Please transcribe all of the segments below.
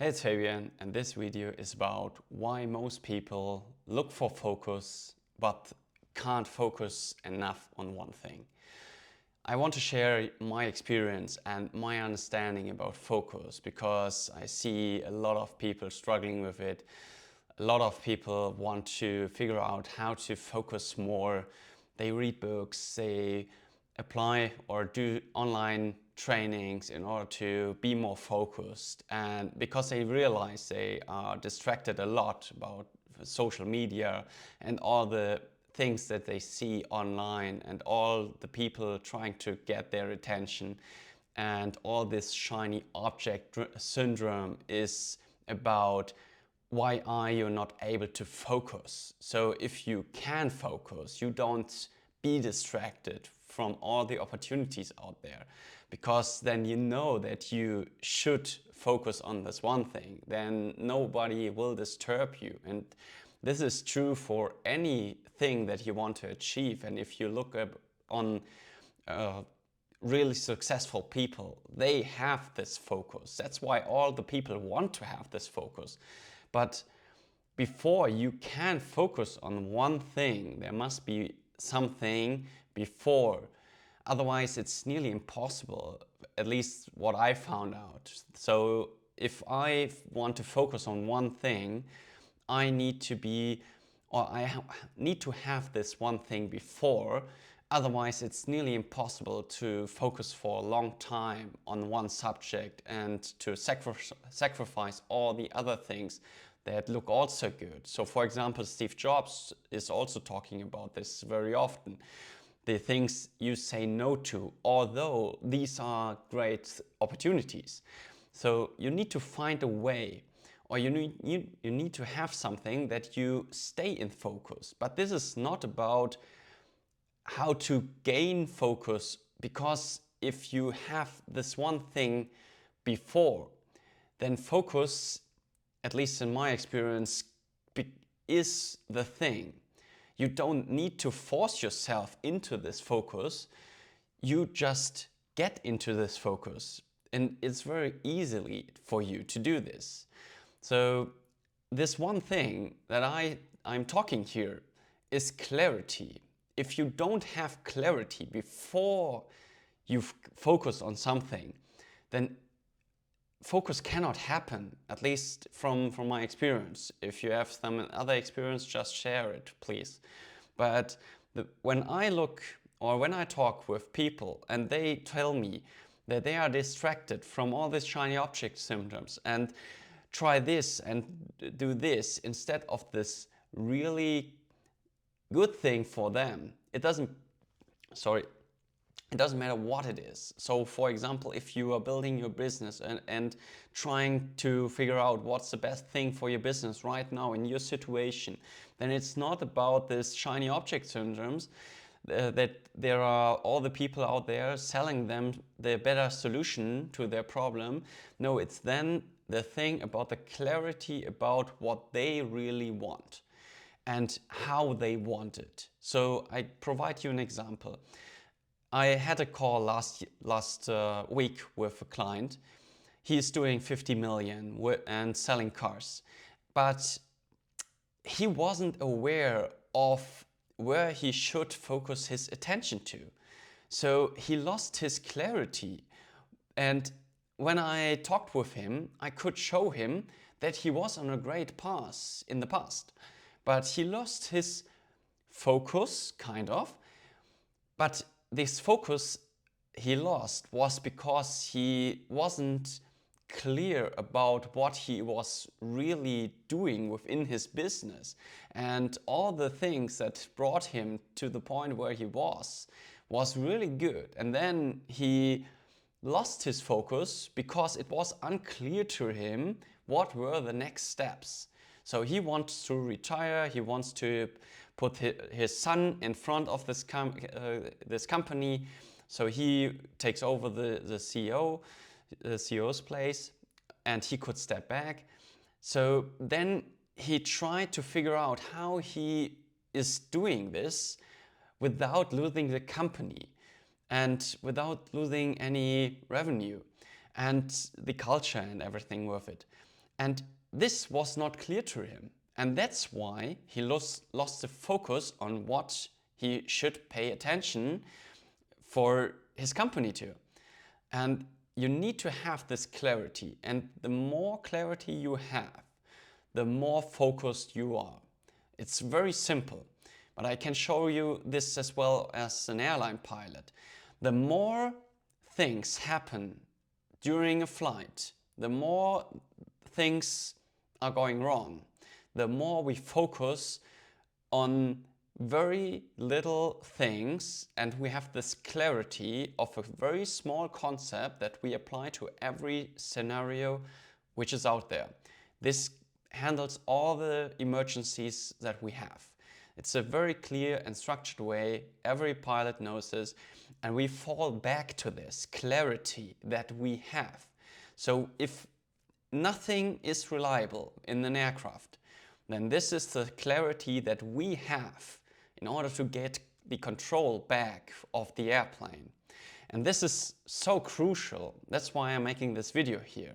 Hey, it's Fabian, and this video is about why most people look for focus but can't focus enough on one thing. I want to share my experience and my understanding about focus because I see a lot of people struggling with it. A lot of people want to figure out how to focus more. They read books, they apply or do online trainings in order to be more focused, and because they realize they are distracted a lot about social media and all the things that they see online and all the people trying to get their attention, and all this shiny object syndrome is about why are you not able to focus. So if you can focus, you don't be distracted from all the opportunities out there, because then you know that you should focus on this one thing. Then nobody will disturb you, and this is true for anything that you want to achieve. And if you look up on really successful people, they have this focus. That's why all the people want to have this focus. But before you can focus on one thing, there must be something before. Otherwise, it's nearly impossible, at least what I found out. So if I want to focus on one thing, I need to be, or I need to have this one thing before. Otherwise, it's nearly impossible to focus for a long time on one subject and to sacrifice all the other things that look also good. So for example, Steve Jobs is also talking about this very often. The things you say no to, although these are great opportunities. So you need to find a way, or you need to have something that you stay in focus. But this is not about how to gain focus, because if you have this one thing before, then focus, at least in my experience, is the thing. You don't need to force yourself into this focus. You just get into this focus, and it's very easily for you to do this. So this one thing that I'm talking here is clarity. If you don't have clarity before you focus on something, then focus cannot happen, at least from my experience. If you have some other experience, just share it, please. But when I look or when I talk with people and they tell me that they are distracted from all these shiny object symptoms and try this and do this instead of this really good thing for them, it doesn't matter what it is. So for example, if you are building your business and trying to figure out what's the best thing for your business right now in your situation, then it's not about this shiny object syndromes that there are all the people out there selling them the better solution to their problem. No, it's then the thing about the clarity about what they really want and how they want it. So I provide you an example. I had a call last week with a client. He's doing 50 million and selling cars, but he wasn't aware of where he should focus his attention to. So he lost his clarity. And when I talked with him, I could show him that he was on a great path in the past, but he lost his focus, kind of. But this focus he lost was because he wasn't clear about what he was really doing within his business, and all the things that brought him to the point where he was really good. And then he lost his focus because it was unclear to him what were the next steps. So he wants to retire, he wants to put his son in front of this company. So he takes over the CEO's place, and he could step back. So then he tried to figure out how he is doing this without losing the company and without losing any revenue and the culture and everything with it. And this was not clear to him. And that's why he lost the focus on what he should pay attention for his company to. And you need to have this clarity. And the more clarity you have, the more focused you are. It's very simple, but I can show you this as well as an airline pilot. The more things happen during a flight, the more things are going wrong, the more we focus on very little things, and we have this clarity of a very small concept that we apply to every scenario which is out there. This handles all the emergencies that we have. It's a very clear and structured way. Every pilot knows this, and we fall back to this clarity that we have. So if nothing is reliable in an aircraft, then this is the clarity that we have in order to get the control back of the airplane. And this is so crucial. That's why I'm making this video here.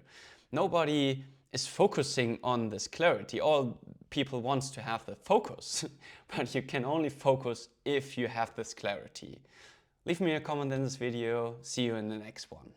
Nobody is focusing on this clarity. All people want to have the focus, but you can only focus if you have this clarity. Leave me a comment in this video. See you in the next one.